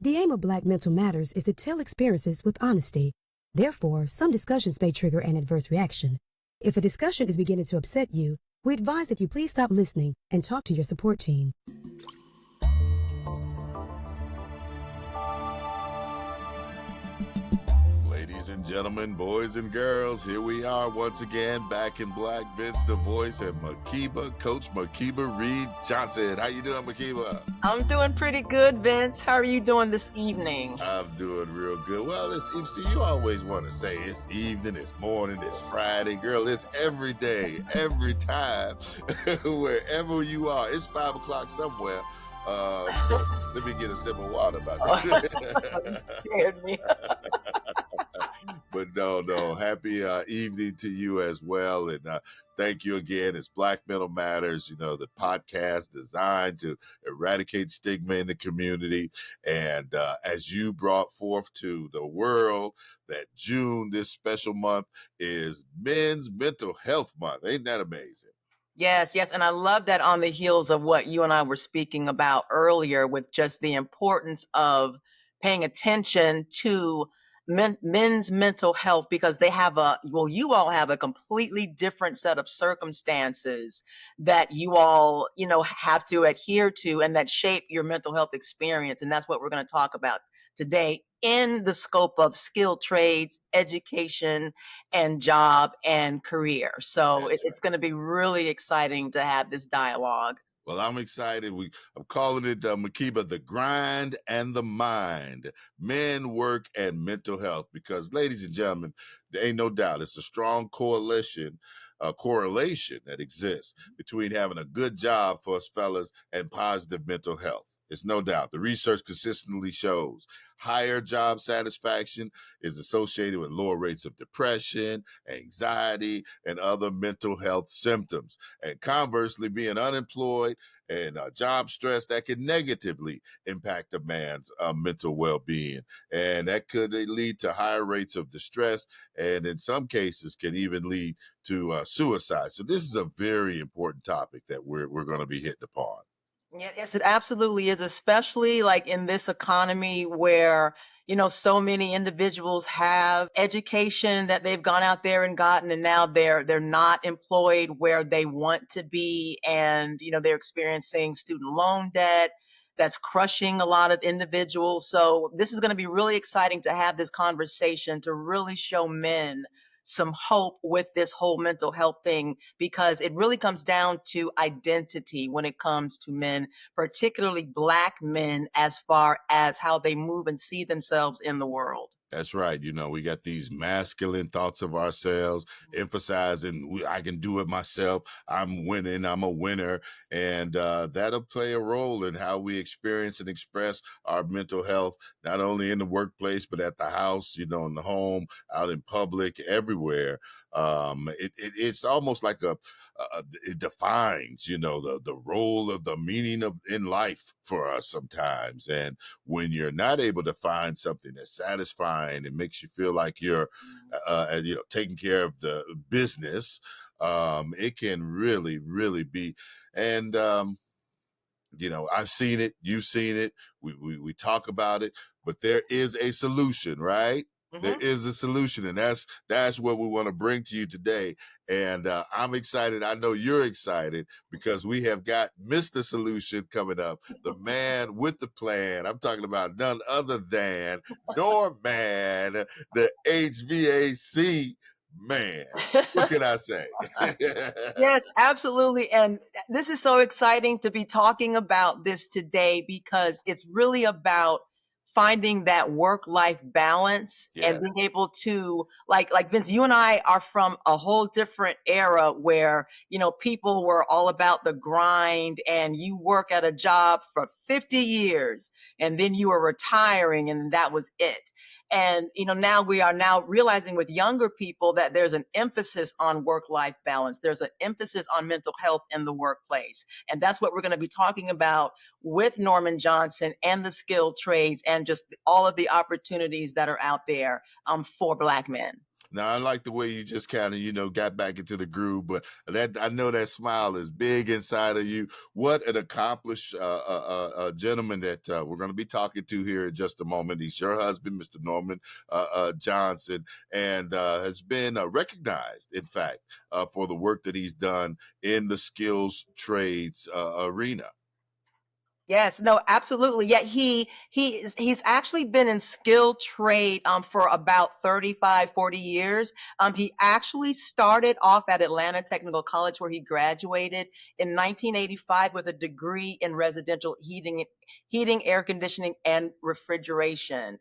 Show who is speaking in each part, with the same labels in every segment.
Speaker 1: The aim of Black Mental Matters is to tell experiences with honesty. Therefore, some discussions may trigger an adverse reaction. If a discussion is beginning to upset you, we advise that you please stop listening and talk to your support team.
Speaker 2: Ladies and gentlemen, boys and girls, here we are once again back in Black Vince the Voice and Makeba, Coach Makeba Reed Johnson. How you doing, Makeba?
Speaker 3: I'm doing pretty good, Vince. How are you doing this evening?
Speaker 2: I'm doing real good. Well, see, you always want to say it's evening, it's morning, it's Friday. Girl, it's every day, every time, wherever you are. It's 5 o'clock somewhere. So let me get a sip of water about that.
Speaker 3: You scared me.
Speaker 2: But no, happy evening to you as well. And thank you again. It's Black Mental Matters, the podcast designed to eradicate stigma in the community. And as you brought forth to the world that June, this special month, is Men's Mental Health Month. Ain't that amazing?
Speaker 3: Yes. And I love that on the heels of what you and I were speaking about earlier with just the importance of paying attention to men's mental health, because you all have a completely different set of circumstances that you all, have to adhere to and that shape your mental health experience. And that's what we're going to talk about today in the scope of skilled trades, education, and job and career. So it's going to be really exciting to have this dialogue.
Speaker 2: Well, I'm excited. I'm calling it, Makeba, the grind and the mind, men, work, and mental health. Because, ladies and gentlemen, there ain't no doubt it's a strong correlation that exists between having a good job for us fellas and positive mental health. It's no doubt. The research consistently shows higher job satisfaction is associated with lower rates of depression, anxiety, and other mental health symptoms. And conversely, being unemployed and job stress, that can negatively impact a man's mental well-being. And that could lead to higher rates of distress, and in some cases can even lead to suicide. So this is a very important topic that we're going to be hitting upon.
Speaker 3: Yes, it absolutely is, especially like in this economy where, so many individuals have education that they've gone out there and gotten, and now they're not employed where they want to be. And, they're experiencing student loan debt that's crushing a lot of individuals. So this is going to be really exciting to have this conversation to really show men some hope with this whole mental health thing, because it really comes down to identity when it comes to men, particularly Black men, as far as how they move and see themselves in the world.
Speaker 2: That's right. We got these masculine thoughts of ourselves, emphasizing I can do it myself. I'm winning. I'm a winner. And that'll play a role in how we experience and express our mental health, not only in the workplace, but at the house, in the home, out in public, everywhere. It's almost like it defines, the role of the meaning of in life for us sometimes. And when you're not able to find something that's satisfying, it makes you feel like you're, taking care of the business. It can really, really be. And, I've seen it. You've seen it. We talk about it, but there is a solution, right? Mm-hmm. There is a solution, and that's what we want to bring to you today. And I'm excited. I know you're excited because we have got Mr. Solution coming up, the man with the plan. I'm talking about none other than Norman, the HVAC man. What can I say?
Speaker 3: Yes, absolutely. And this is so exciting to be talking about this today, because it's really about finding that work-life balance and being able to, like Vince, you and I are from a whole different era where, people were all about the grind, and you work at a job for 50 years and then you were retiring and that was it. And, now we are now realizing with younger people that there's an emphasis on work-life balance. There's an emphasis on mental health in the workplace. And that's what we're going to be talking about with Norman Johnson and the skilled trades and just all of the opportunities that are out there for Black men.
Speaker 2: Now, I like the way you just kind of, got back into the groove, but that I know that smile is big inside of you. What an accomplished gentleman that we're going to be talking to here in just a moment. He's your husband, Mr. Norman Johnson, and has been recognized, in fact, for the work that he's done in the skills trades arena.
Speaker 3: Yes, no, absolutely. Yeah, he's actually been in skilled trade for about 35, 40 years. He actually started off at Atlanta Technical College where he graduated in 1985 with a degree in residential heating, air conditioning, and refrigeration.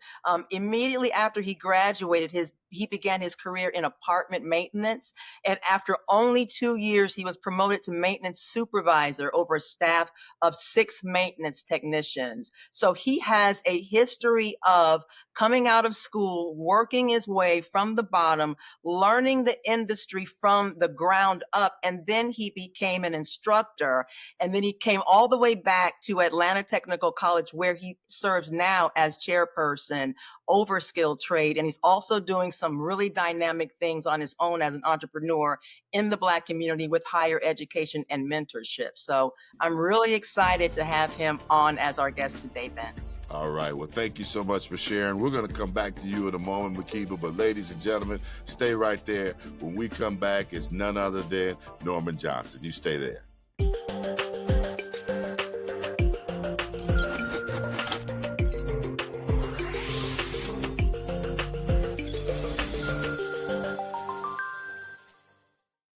Speaker 3: Immediately after he graduated, he began his career in apartment maintenance, and after only 2 years, he was promoted to maintenance supervisor over a staff of 6 maintenance technicians. So he has a history of coming out of school, working his way from the bottom, learning the industry from the ground up, and then he became an instructor. And then he came all the way back to Atlanta Technical College, where he serves now as chairperson over skilled trade. And he's also doing some really dynamic things on his own as an entrepreneur in the Black community with higher education and mentorship. So I'm really excited to have him on as our guest today, Vince.
Speaker 2: All right. Well, thank you so much for sharing. We're going to come back to you in a moment, Makeba. But ladies and gentlemen, stay right there. When we come back, it's none other than Norman Johnson. You stay there.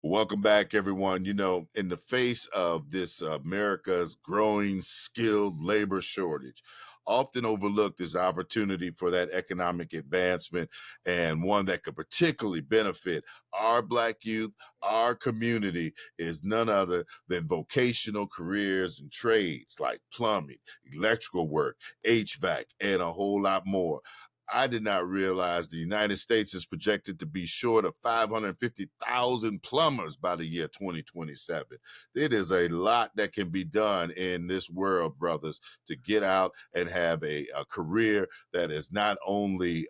Speaker 2: Welcome back, everyone. In the face of this America's growing skilled labor shortage, often overlooked is opportunity for that economic advancement, and one that could particularly benefit our Black youth, our community, is none other than vocational careers and trades like plumbing, electrical work, HVAC, and a whole lot more. I did not realize the United States is projected to be short of 550,000 plumbers by the year 2027. It is a lot that can be done in this world, brothers, to get out and have a career that is not only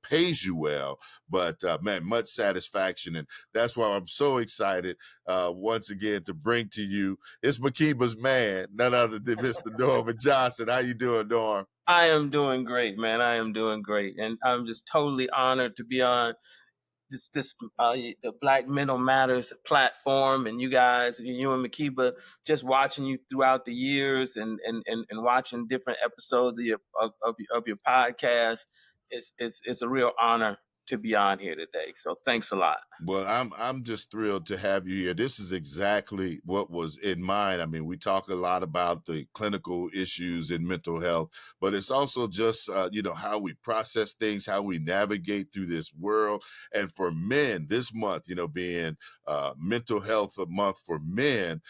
Speaker 2: pays you well, but man, much satisfaction. And that's why I'm so excited once again to bring to you, it's Makeba's man, none other than Mr. Norman Johnson. How you doing, Norm?
Speaker 4: I am doing great, man. I am doing great, and I'm just totally honored to be on the Black Mental Matters platform, and you guys, you and Makeba, just watching you throughout the years, and watching different episodes of your podcast. It's a real honor to be on here today. So thanks a lot.
Speaker 2: Well, I'm just thrilled to have you here. This is exactly what was in mind. I mean, we talk a lot about the clinical issues in mental health, but it's also just how we process things, how we navigate through this world. And for men, this month, being mental health month for men,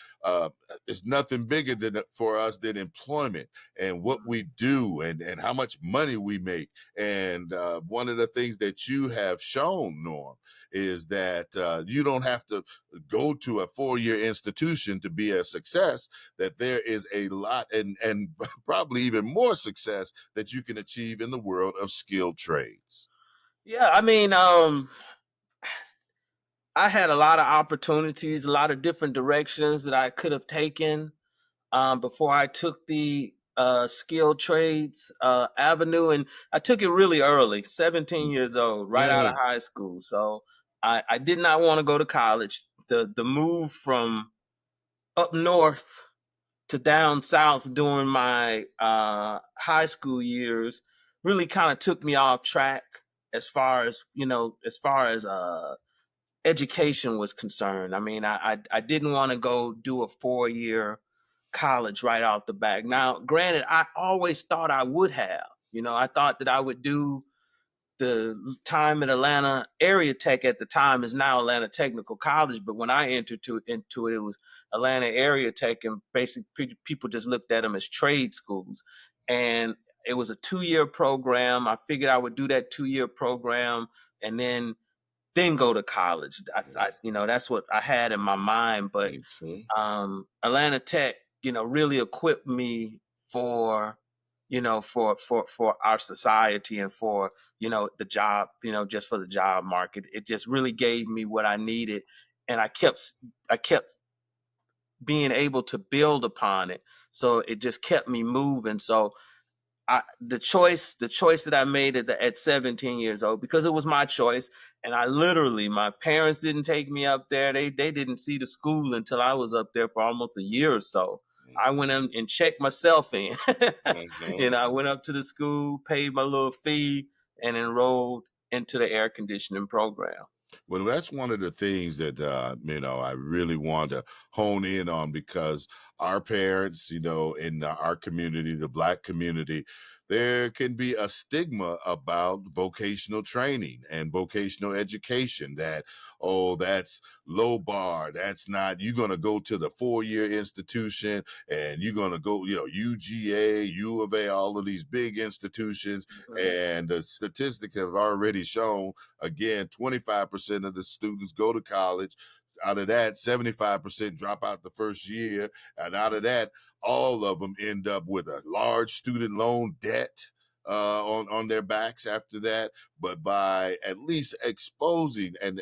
Speaker 2: is nothing bigger than for us than employment and what we do and how much money we make. And one of the things that you have shown, Norm, is that you don't have to go to a 4-year institution to be a success, that there is a lot and probably even more success that you can achieve in the world of skilled trades.
Speaker 4: Yeah, I mean, I had a lot of opportunities, a lot of different directions that I could have taken before I took the skilled trades avenue. And I took it really early, 17 years old, right out of high school. So I did not want to go to college. The move from up north to down south during my high school years really kind of took me off track as far as, education was concerned. I mean, I didn't want to go do a 4-year college right off the bat. Now, granted, I always thought I would have. I thought that I would do the time at Atlanta Area Tech. At the time is now Atlanta Technical College, but when I entered into it, it was Atlanta Area Tech, and basically people just looked at them as trade schools. And it was a 2-year program. I figured I would do that 2-year program and then go to college. That's what I had in my mind. But Atlanta Tech, really equipped me for for our society and for, the job, just for the job market. It just really gave me what I needed. And I kept being able to build upon it. So it just kept me moving. So the choice that I made at 17 years old, because it was my choice, and my parents didn't take me up there. They didn't see the school until I was up there for almost a year or so. I went in and checked myself in. I went up to the school, paid my little fee, and enrolled into the air conditioning program.
Speaker 2: Well, that's one of the things that I really want to hone in on, because our parents, in our community, the Black community, there can be a stigma about vocational training and vocational education. That, oh, that's low bar. That's not. You're going to go to the 4-year institution, and you're going to go, UGA, U of A, all of these big institutions, and the statistics have already shown. Again, 25% of the students go to college. Out of that, 75% drop out the first year. And out of that, all of them end up with a large student loan debt on their backs after that. But by at least exposing and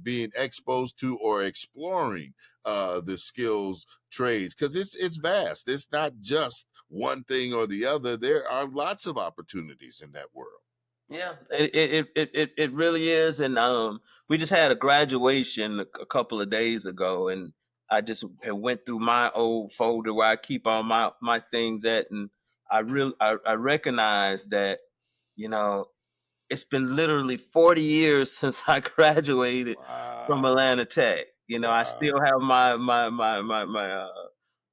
Speaker 2: being exposed to or exploring the skills trades, because it's vast. It's not just one thing or the other. There are lots of opportunities in that world.
Speaker 4: Yeah, it really is. And we just had a graduation a couple of days ago, and I just had went through my old folder where I keep all my things at, and I recognize that, you know it's been literally 40 years since I graduated from
Speaker 2: Wow.
Speaker 4: Atlanta Tech. I still
Speaker 2: Wow.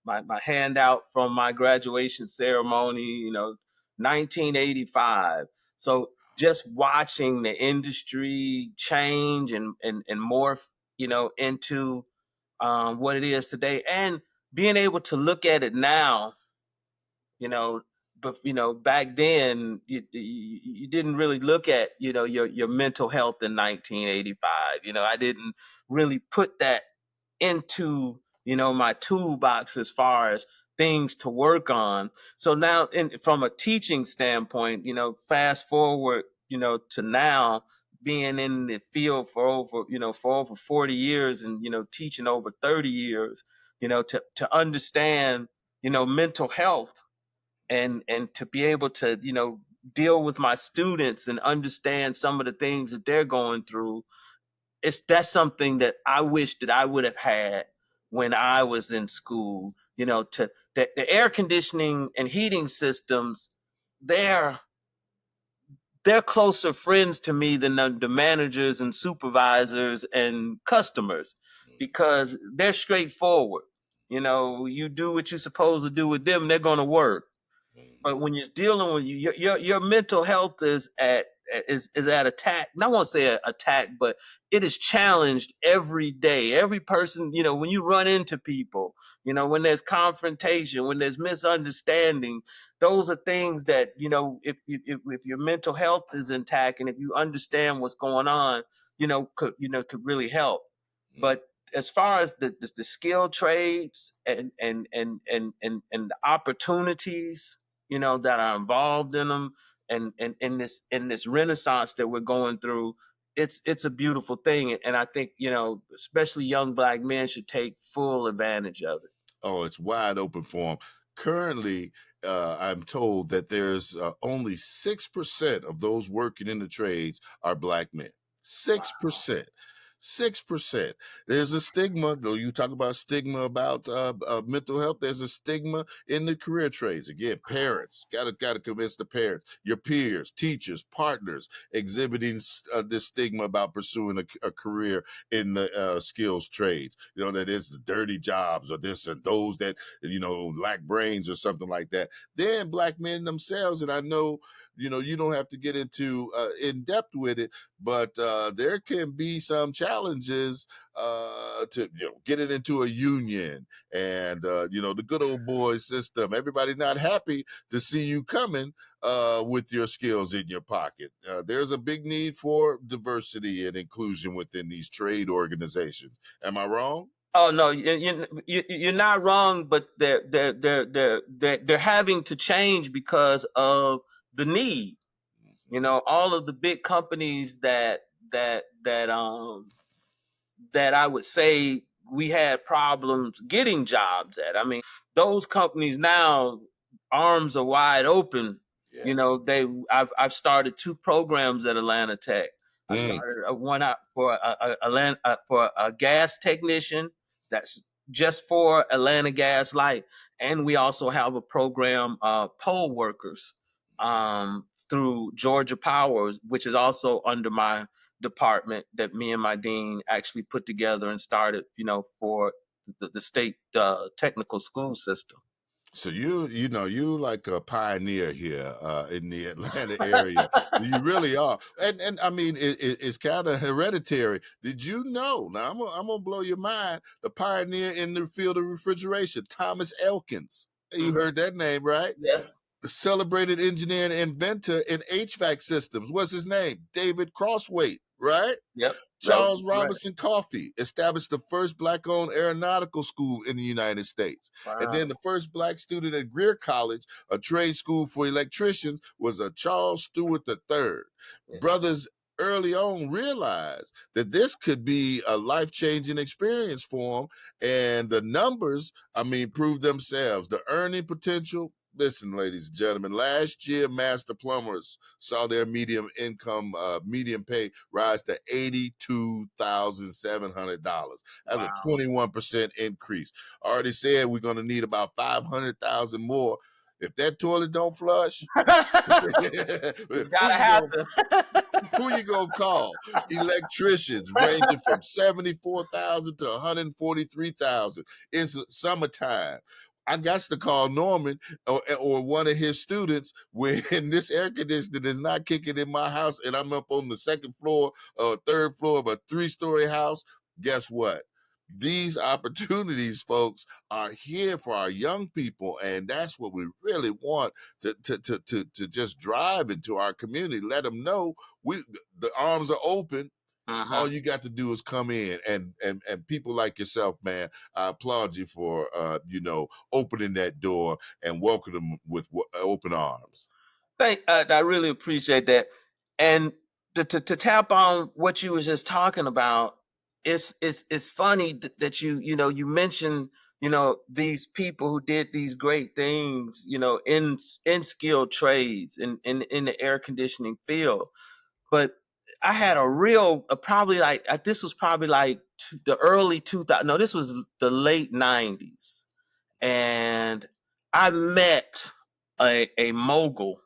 Speaker 4: have my handout from my graduation ceremony, 1985. So just watching the industry change and morph, into what it is today, and being able to look at it now, you know but back then you didn't really look at your mental health in 1985. I didn't really put that into my toolbox as far as things to work on. So now, from a teaching standpoint, fast forward to now, being in the field for over 40 years, and teaching over 30 years, to understand mental health, and to be able to deal with my students and understand some of the things that they're going through. That's something that I wish that I would have had when I was in school. To the air conditioning and heating systems, they're they're closer friends to me than the managers and supervisors and customers, because they're straightforward. You do what you're supposed to do with them, they're going to work. But when you're dealing with your mental health is at attack. And I won't say attack, but it is challenged every day. Every person, when you run into people, when there's confrontation, when there's misunderstanding, those are things that, if your mental health is intact, and if you understand what's going on, could really help. But as far as the skill trades and the opportunities that are involved in them, and in this renaissance that we're going through, it's a beautiful thing. And I think especially young Black men should take full advantage of it.
Speaker 2: Oh, it's wide open for them. Currently, I'm told that there's only 6% of those working in the trades are Black men. 6%. 6%. There's a stigma, though. You talk about stigma about mental health. There's a stigma in the career trades. Again, parents gotta convince the parents, your peers, teachers, partners, exhibiting this stigma about pursuing a career in the skills trades. That it's dirty jobs, or this and those that lack brains or something like that. Then Black men themselves, and I know you don't have to get into in depth with it, but there can be some challenges to get it into a union, and the good old boy system. Everybody's not happy to see you coming with your skills in your pocket. There's a big need for diversity and inclusion within these trade organizations. Am I wrong?
Speaker 4: Oh no, you're not wrong, but they're having to change because of the need. You know, all of the big companies that I would say we had problems getting jobs at. I mean, those companies now, arms are wide open. You
Speaker 2: Yes.
Speaker 4: know, I've started 2 programs at Atlanta Tech. I
Speaker 2: Mm.
Speaker 4: started one out for a gas technician that's just for Atlanta Gas Light, and we also have a program, poll workers, through Georgia Power, which is also under my department, that me and my dean actually put together and started, you know, for the state technical school system.
Speaker 2: So you like a pioneer here in the Atlanta area. You really are, and I mean it's kind of hereditary. Did you know? Now I'm gonna blow your mind. The pioneer in the field of refrigeration, Thomas Elkins. You
Speaker 4: Mhm.
Speaker 2: heard that name, right?
Speaker 4: Yes.
Speaker 2: The celebrated engineer and inventor in HVAC systems. What's his name? David Crossway, right?
Speaker 4: Yep. That was
Speaker 2: Charles
Speaker 4: correct.
Speaker 2: Robinson Coffey established the first black-owned aeronautical school in the United States. And
Speaker 4: Wow.
Speaker 2: then the first black student at Greer College, a trade school for electricians, was a Charles Stewart III.
Speaker 4: Yeah.
Speaker 2: Brothers early on realized that this could be a life-changing experience for them. And the numbers, I mean, proved themselves. The earning potential. Listen, ladies and gentlemen, last year, master plumbers saw their median pay rise to $82,700. That's a
Speaker 4: Wow.
Speaker 2: 21% increase. I already said we're going to need about 500,000 more. If that toilet don't flush,
Speaker 4: It's
Speaker 2: who
Speaker 4: gotta
Speaker 2: you going
Speaker 4: happen.
Speaker 2: who you gonna call? Electricians ranging from 74,000 to 143,000. It's summertime. I got to call Norman or one of his students when this air conditioner is not kicking in my house and I'm up on the second floor or third floor of a 3-story house. Guess what? These opportunities, folks, are here for our young people, and that's what we really want to just drive into our community. Let them know the arms are open.
Speaker 4: Uh-huh.
Speaker 2: All you got to do is come in, and people like yourself, man, I applaud you for opening that door and welcome them with open arms.
Speaker 4: I really appreciate that. And to tap on what you was just talking about, it's funny that you mentioned, these people who did these great things, in skilled trades in the air conditioning field. But I had a real probably like this was probably like the early 2000. No, this was the late 90s, and I met a mogul,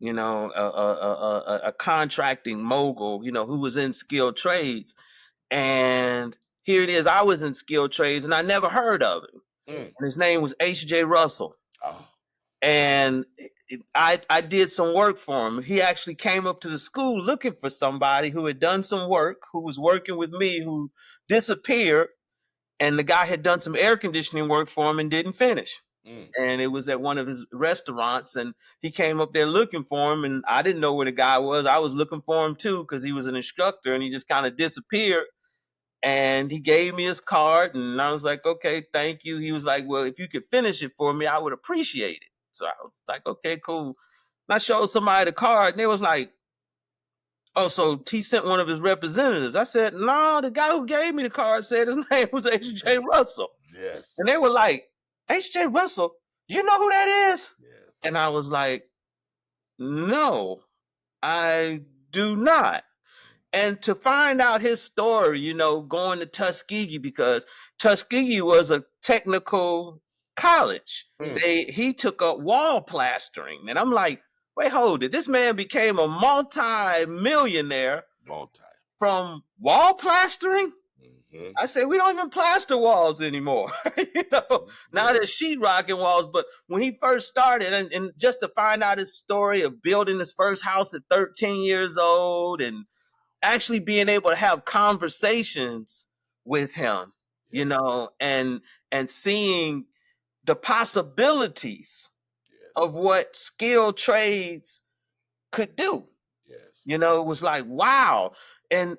Speaker 4: a contracting mogul, who was in skilled trades. And here it is, I was in skilled trades and I never heard of him.
Speaker 2: Mm.
Speaker 4: And his name was H.J. Russell.
Speaker 2: Oh.
Speaker 4: And I did some work for him. He actually came up to the school looking for somebody who had done some work, who was working with me, who disappeared. And the guy had done some air conditioning work for him and didn't finish.
Speaker 2: Mm.
Speaker 4: And it was at one of his restaurants, and he came up there looking for him, and I didn't know where the guy was. I was looking for him too because he was an instructor, and he just kind of disappeared. And he gave me his card, and I was like, okay, thank you. He was like, well, if you could finish it for me, I would appreciate it. So I was like, okay, cool. And I showed somebody the card, and they was like, oh, so he sent one of his representatives. I said, no, the guy who gave me the card said his name was H.J. Russell.
Speaker 2: Yes.
Speaker 4: And they were like, H.J. Russell, you know who that is?
Speaker 2: Yes.
Speaker 4: And I was like, no, I do not. And to find out his story, going to Tuskegee, because Tuskegee was a technical college.
Speaker 2: Mm.
Speaker 4: He took up wall plastering. And I'm like, wait, hold it. This man became a multi-millionaire
Speaker 2: Multi.
Speaker 4: from wall plastering?
Speaker 2: Mm-hmm.
Speaker 4: I say we don't even plaster walls anymore. Now there's sheetrocking walls. But when he first started, and just to find out his story of building his first house at 13 years old and actually being able to have conversations with him, and seeing the possibilities of what skilled trades could do.
Speaker 2: Yes.
Speaker 4: It was like, wow. And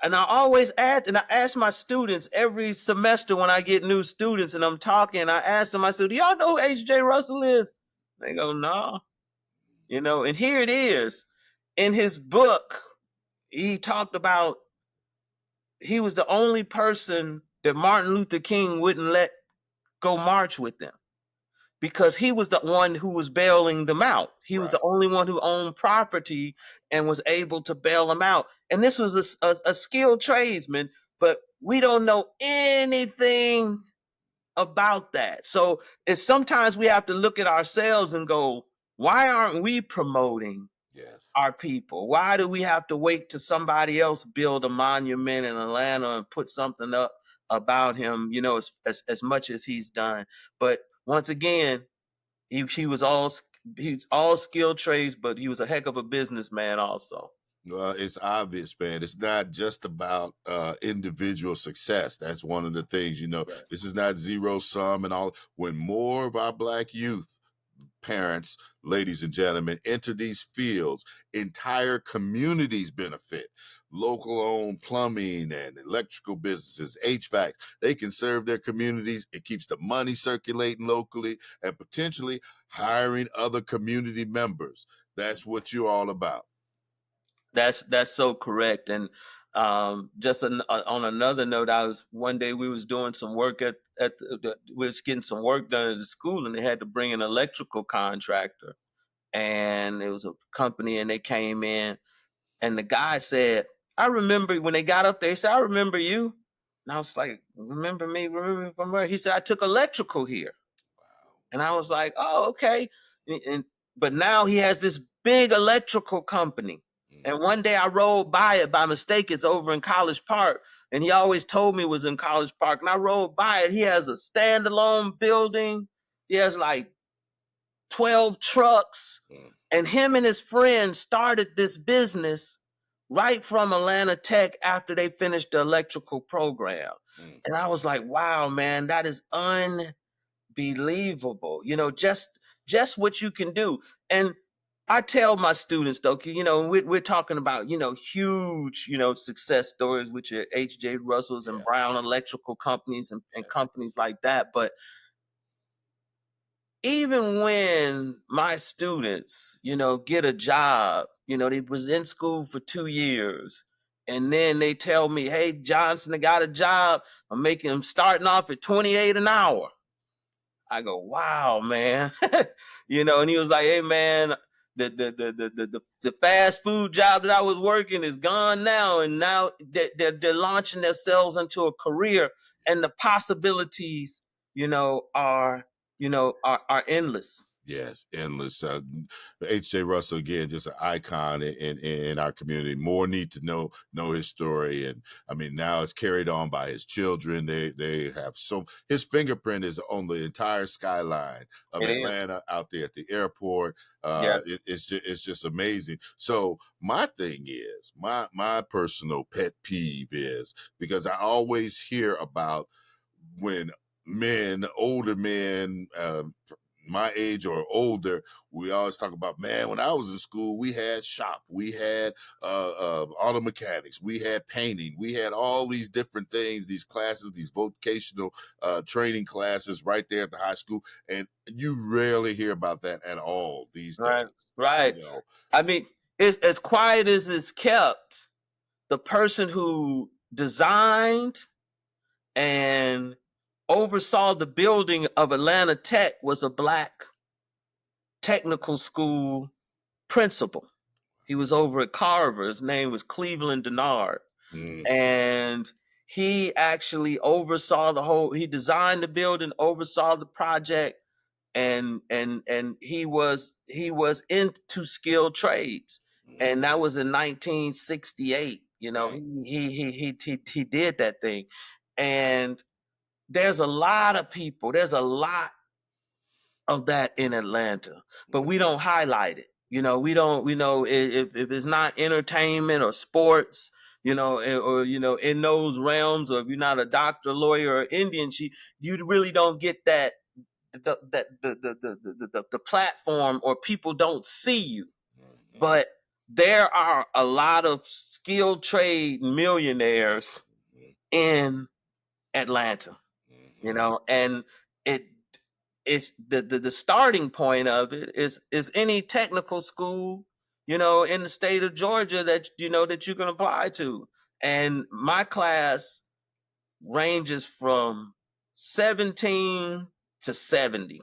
Speaker 4: And I always ask, and I ask my students every semester when I get new students and I'm talking, I ask them, I said, do y'all know who H.J. Russell is? They go, no. You know, and here it is. In his book, he talked about he was the only person that Martin Luther King wouldn't let go march with them, because he was the one who was bailing them out. He was the only one who owned property and was able to bail them out. And this was a skilled tradesman, but we don't know anything about that. So it's sometimes we have to look at ourselves and go, why aren't we promoting our people? Why do we have to wait till somebody else build a monument in Atlanta and put something up about him, you know, as much as he's done? But once again, he's all skilled trades, but he was a heck of a businessman also.
Speaker 2: Well, it's obvious, man. It's not just about individual success. That's one of the things, you know, this is not zero sum and all. When more of our Black youth, parents, ladies and gentlemen, enter these fields, entire communities benefit. Local owned plumbing and electrical businesses, HVAC, they can serve their communities. It keeps the money circulating locally and potentially hiring other community members. That's what you're all about.
Speaker 4: That's so correct. And just on another note, one day we was doing some work we was getting some work done at the school, and they had to bring an electrical contractor, and it was a company, and they came in, and the guy said, I remember when they got up there, he said, I remember you. And I was like, remember me? Remember me from where? He said, I took electrical here. And I was like, oh, okay. But now he has this big electrical company. And one day I rode by it by mistake. It's over in College Park. And he always told me it was in College Park. And I rode by it. He has a standalone building. He has like 12 trucks. And him and his friend started this business right from Atlanta Tech after they finished the electrical program. And I was like, wow, man, that is unbelievable. You know, just what you can do. And I tell my students, though, you know, we're talking about, you know, huge, you know, success stories, which are H.J. Russells and Brown Electrical companies and companies like that. But even when my students, you know, get a job, you know, they was in school for 2 years, and then they tell me, hey, Johnson, I got a job. I'm starting off at 28 an hour. I go, wow, man. You know, and he was like, hey, man, the fast food job that I was working is gone now. And now they're launching themselves into a career, and the possibilities, you know, are endless.
Speaker 2: Yes, endless. H.J. Russell, again, just an icon in our community. More need to know his story, and I mean now it's carried on by his children. They have his fingerprint is on the entire skyline of Atlanta, out there at the airport. It's just amazing. So my thing is my personal pet peeve is, because I always hear about when older men, my age or older, we always talk about, man, when I was in school, we had shop, we had auto mechanics, we had painting, we had all these different things, these classes, these vocational training classes right there at the high school. And you rarely hear about that at all these days.
Speaker 4: Right.
Speaker 2: You know?
Speaker 4: I mean, it's as quiet as it's kept. The person who designed and oversaw the building of Atlanta Tech was a Black technical school principal. He was over at Carver. His name was Cleveland Denard. And he actually he designed the building, oversaw the project, and he was into skilled trades. And that was in 1968. You know, he did that thing. And there's a lot of that in Atlanta, but we don't highlight it. You know, we know if it's not entertainment or sports, you know, or, you know, in those realms, or if you're not a doctor, lawyer, or Indian chief, you really don't get that, the platform, or people don't see you. But there are a lot of skilled trade millionaires in Atlanta, you know, and it's the starting point of it is any technical school, you know, in the state of Georgia that you know that you can apply to. And my class ranges from 17 to 70.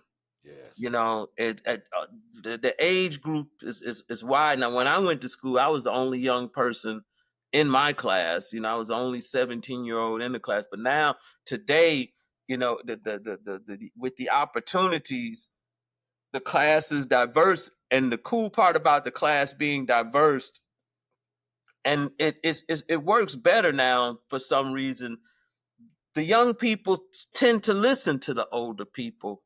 Speaker 4: You
Speaker 2: Yes.
Speaker 4: know, the age group is wide. Now, when I went to school, I was the only young person in my class. You know, I was the only 17-year-old in the class. But now, today, you know, the with the opportunities, the class is diverse. And the cool part about the class being diverse, and it works better now for some reason. The young people tend to listen to the older people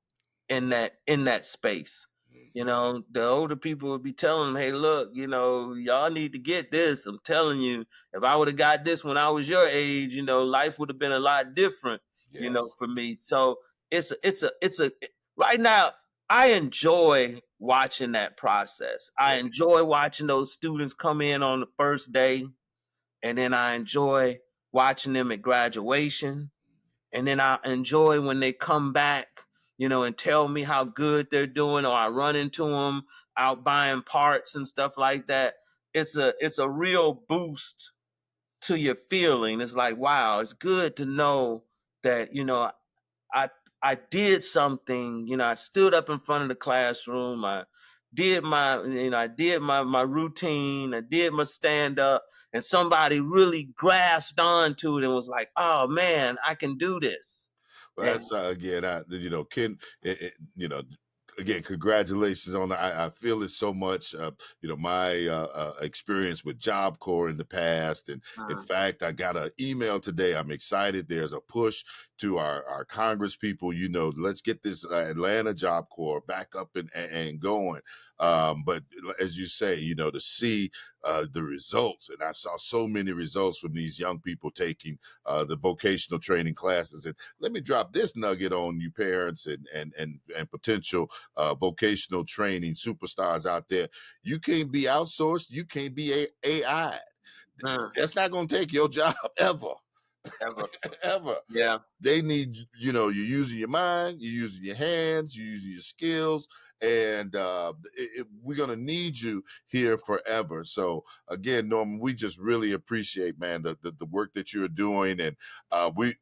Speaker 4: in that space. You know, the older people would be telling them, "Hey, look, you know, y'all need to get this. I'm telling you, if I would have got this when I was your age, you know, life would have been a lot different, you know,
Speaker 2: Yes.
Speaker 4: for me." So it's a right now. I enjoy watching that process. I
Speaker 2: Yeah.
Speaker 4: enjoy watching those students come in on the first day, and then I enjoy watching them at graduation, and then I enjoy when they come back, you know, and tell me how good they're doing, or I run into them out buying parts and stuff like that. It's a real boost to your feeling. It's like, wow, it's good to know that, you know, I I did something, you know, I stood up in front of the classroom, I did my routine, I did my stand up, and somebody really grasped onto it and was like, "Oh man, I can do this."
Speaker 2: Well,
Speaker 4: And
Speaker 2: that's again, you know, Ken, you know, again, congratulations on. I feel it so much. You know, my experience with Job Corps in the past, and in fact, I got an email today. I'm excited. There's a push to our Congress people. You know, let's get this Atlanta Job Corps back up and going. But as you say, you know, to see the results, and I saw so many results from these young people taking the vocational training classes. And let me drop this nugget on you, parents and potential vocational training superstars out there. You can't be outsourced. You can't be AI.
Speaker 4: mm,
Speaker 2: That's not going to take your job ever.
Speaker 4: ever,
Speaker 2: Ever.
Speaker 4: yeah,
Speaker 2: They need, you know, you're using your mind, you're using your hands, you're using your skills, and we're going to need you here forever. So again, Norman, we just really appreciate, man, the work that you're doing. And we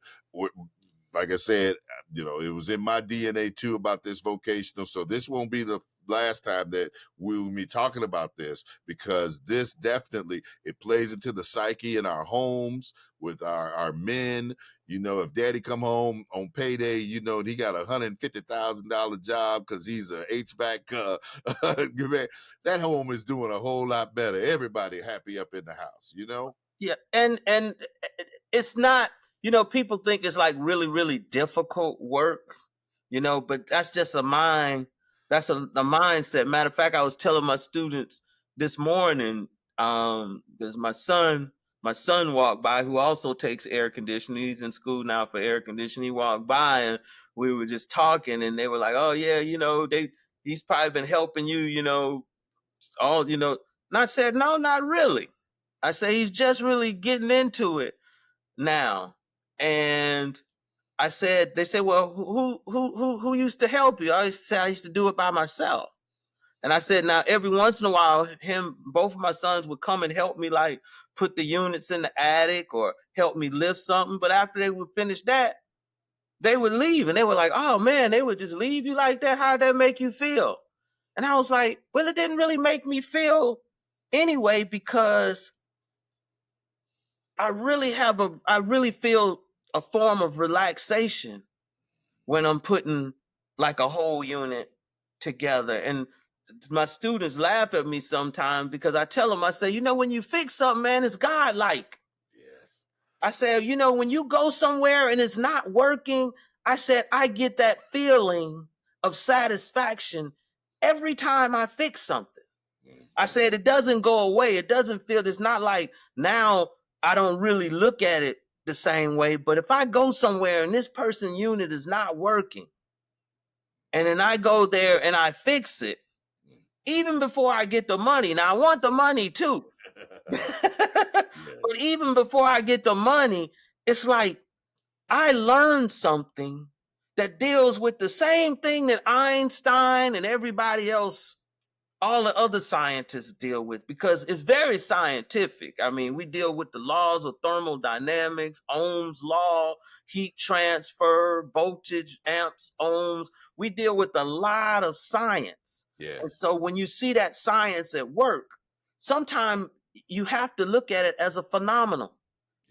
Speaker 2: like I said, you know, it was in my DNA too about this vocational. So this won't be the last time that we'll be talking about this, because this definitely, it plays into the psyche in our homes with our men. You know, if daddy come home on payday, you know, he got $150,000 job because he's a HVAC man, that home is doing a whole lot better. Everybody happy up in the house, you know?
Speaker 4: yeah, and it's not, you know, people think it's like really really difficult work, you know, but that's just a mind, that's a mindset. Matter of fact, I was telling my students this morning, because my son walked by, who also takes air conditioning. He's in school now for air conditioning. He walked by and we were just talking, and they were like, "Oh yeah, you know, he's probably been helping you, you know, all, you know." And I said, "No, not really." I say he's just really getting into it now. And I said, they said, "Well, who used to help you?" I always say I used to do it by myself. And I said, now every once in a while, both of my sons would come and help me, like put the units in the attic or help me lift something. But after they would finish that, they would leave, and they were like, "Oh man," they would just leave you like that. How'd that make you feel? And I was like, well, it didn't really make me feel anyway, because I really feel a form of relaxation when I'm putting like a whole unit together. And my students laugh at me sometimes because I tell them, I say, you know, when you fix something, man, it's God-like.
Speaker 2: Yes.
Speaker 4: I said, you know, when you go somewhere and it's not working, I said, I get that feeling of satisfaction every time I fix something. I said, it doesn't go away. It doesn't feel, it's not like now I don't really look at it the same way. But if I go somewhere and this person unit is not working, and then I go there and I fix it, even before I get the money. Now I want the money too. But even before I get the money, it's like I learned something that deals with the same thing that Einstein and everybody else, all the other scientists deal with, because it's very scientific. I mean, we deal with the laws of thermodynamics, Ohm's law, heat transfer, voltage, amps, ohms. We deal with a lot of science.
Speaker 2: Yes.
Speaker 4: And so when you see that science at work, sometimes you have to look at it as a phenomenon.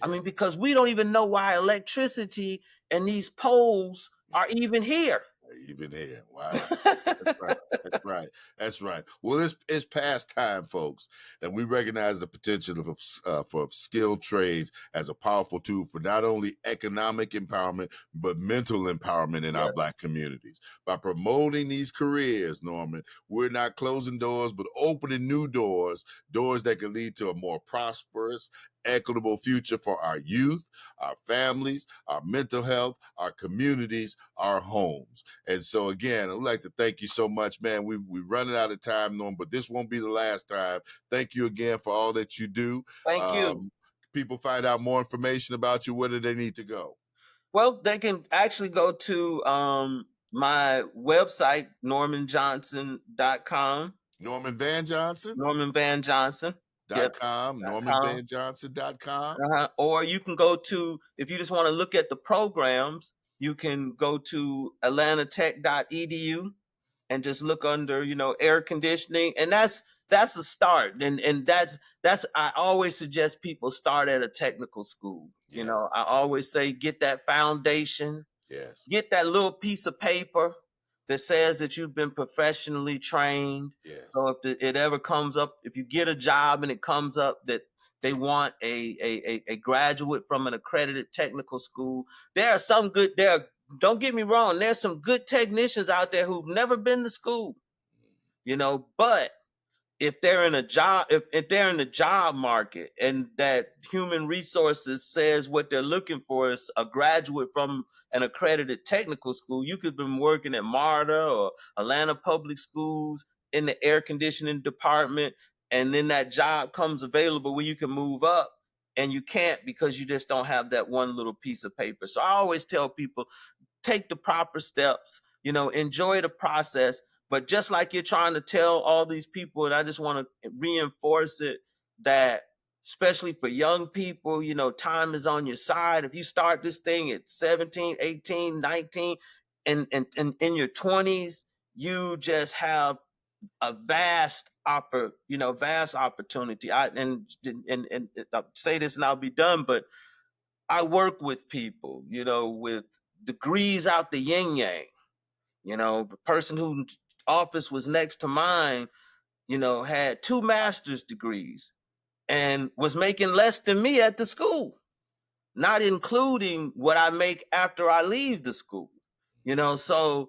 Speaker 4: I mean, because we don't even know why electricity and these poles are even here.
Speaker 2: Even here. Wow. That's right. That's right. That's right. Well, it's past time, folks, that we recognize the potential for skilled trades as a powerful tool for not only economic empowerment, but mental empowerment in our Black communities. By promoting these careers, Norman, we're not closing doors, but opening new doors that can lead to a more prosperous, equitable future for our youth, our families, our mental health, our communities, our homes. And so again, I'd like to thank you so much, man. We're running out of time, Norm, but this won't be the last time. Thank you again for all that you do.
Speaker 4: Thank you.
Speaker 2: People find out more information about you, where do they need to go?
Speaker 4: Well, they can actually go to my website, normanjohnson.com.
Speaker 2: Norman Van Johnson?
Speaker 4: normanvanjohnson.com.
Speaker 2: normanvanjohnson.com.
Speaker 4: Or you can go to, if you just want to look at the programs, you can go to atlantatech.edu and just look under, air conditioning. And that's a start. And that's I always suggest people start at a technical school.
Speaker 2: Yes.
Speaker 4: I always say, get that foundation.
Speaker 2: Yes.
Speaker 4: Get that little piece of paper that says that you've been professionally trained.
Speaker 2: Yes.
Speaker 4: So if it ever comes up, if you get a job and it comes up that they want a graduate from an accredited technical school, don't get me wrong, there's some good technicians out there who've never been to school, but if they're in a job, if they're in the job market and that human resources says what they're looking for is a graduate from an accredited technical school, you could have been working at MARTA or Atlanta Public Schools in the air conditioning department, and then that job comes available where you can move up, and you can't because you just don't have that one little piece of paper. So I always tell people, take the proper steps, enjoy the process. But just like you're trying to tell all these people, and I just want to reinforce it, that especially for young people, time is on your side. If you start this thing at 17, 18, 19, and in your 20s, you just have a vast opportunity. I I'll say this and I'll be done, but I work with people, with degrees out the yin yang. The person whose office was next to mine, had 2 master's degrees and was making less than me at the school, not including what I make after I leave the school. So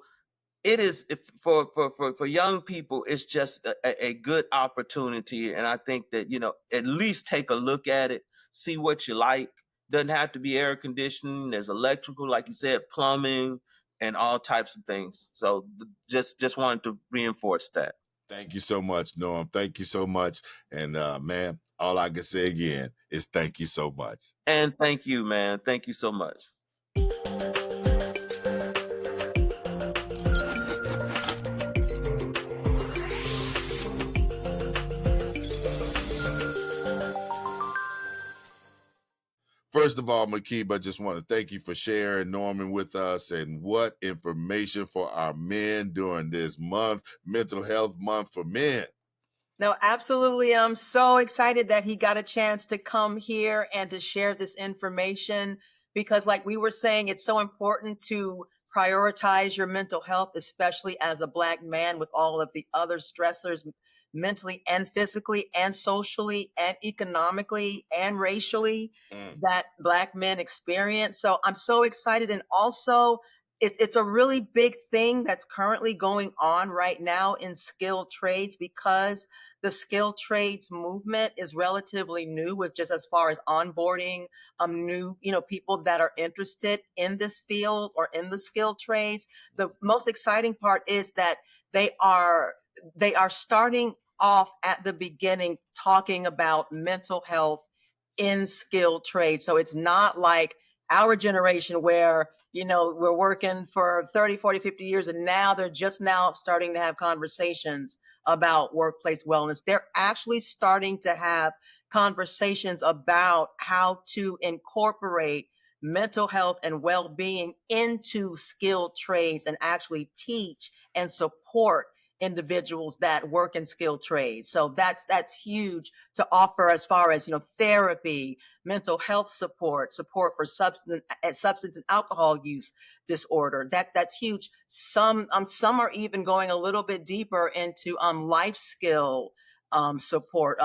Speaker 4: it is, for young people, it's just a good opportunity. And I think that, at least take a look at it, see what you like. Doesn't have to be air conditioning. There's electrical, like you said, plumbing, and all types of things. So just wanted to reinforce that.
Speaker 2: Thank you so much, Norm. Thank you so much. And man, all I can say again is thank you so much.
Speaker 4: And thank you, man. Thank you so much.
Speaker 2: First of all, Makeba, I just want to thank you for sharing Norman with us, and what information for our men during this month, Mental Health Month for Men.
Speaker 3: No, absolutely. I'm so excited that he got a chance to come here and to share this information, because like we were saying, it's so important to prioritize your mental health, especially as a Black man with all of the other stressors, mentally and physically and socially and economically and racially, that Black men experience. So I'm so excited. And also, it's a really big thing that's currently going on right now in skilled trades, because the skilled trades movement is relatively new, with just as far as onboarding new, people that are interested in this field or in the skilled trades. The most exciting part is that they are starting off at the beginning talking about mental health in skilled trades. So it's not like our generation where, we're working for 30, 40, 50 years, and now they're just now starting to have conversations about workplace wellness. They're actually starting to have conversations about how to incorporate mental health and well-being into skilled trades and actually teach and support individuals that work in skilled trades. So that's huge to offer as far as, therapy, mental health support for substance and alcohol use disorder. That's huge. Some are even going a little bit deeper into life skill support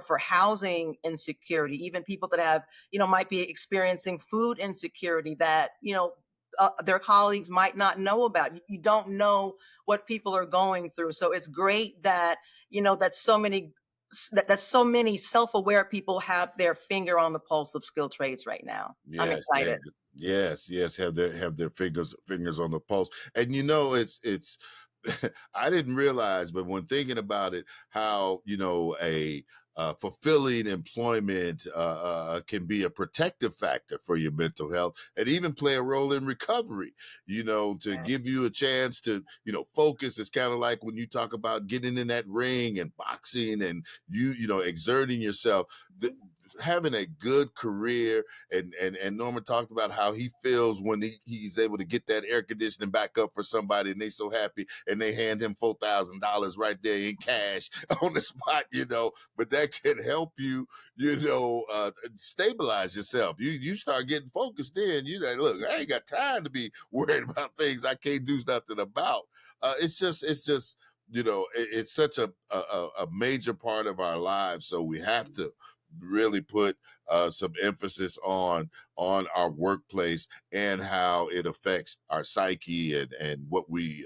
Speaker 3: for housing insecurity, even people that have, might be experiencing food insecurity that, their colleagues might not know about. You don't know what people are going through. So it's great that, that so many self-aware people have their finger on the pulse of skilled trades right now. I'm
Speaker 2: Yes,
Speaker 3: excited.
Speaker 2: yes, have their fingers on the pulse. And it's I didn't realize, but when thinking about it, how a fulfilling employment can be a protective factor for your mental health and even play a role in recovery. To give you a chance to focus. It's kind of like when you talk about getting in that ring and boxing and exerting yourself. Having a good career, and Norman talked about how he feels when he's able to get that air conditioning back up for somebody, and they so happy, and they hand him $4,000 right there in cash on the spot, But that can help you, stabilize yourself. You start getting focused. Then you like, look, I ain't got time to be worried about things I can't do nothing about. It's just. It's such a major part of our lives, so we have to really put some emphasis on our workplace and how it affects our psyche and what we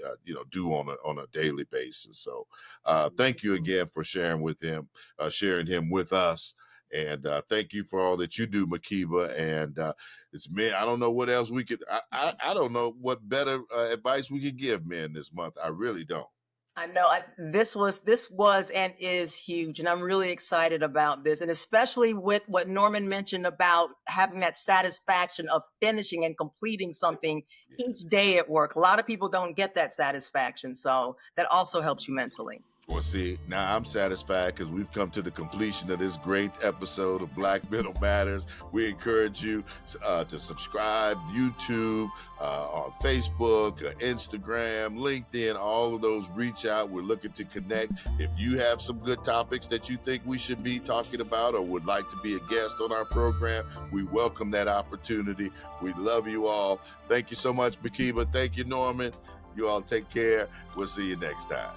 Speaker 2: do on a daily basis. So thank you again for sharing him with us. And thank you for all that you do, Makeba. And it's men. I don't know what else we could. I don't know what better advice we could give men this month. I really don't.
Speaker 3: I know this was and is huge, and I'm really excited about this, and especially with what Norman mentioned about having that satisfaction of finishing and completing something each day at work. A lot of people don't get that satisfaction, so that also helps you mentally.
Speaker 2: Well, see, now I'm satisfied because we've come to the completion of this great episode of Black Mental Matters. We encourage you to subscribe, YouTube, on Facebook, Instagram, LinkedIn, all of those. Reach out. We're looking to connect. If you have some good topics that you think we should be talking about or would like to be a guest on our program, we welcome that opportunity. We love you all. Thank you so much, Makeba. Thank you, Norman. You all take care. We'll see you next time.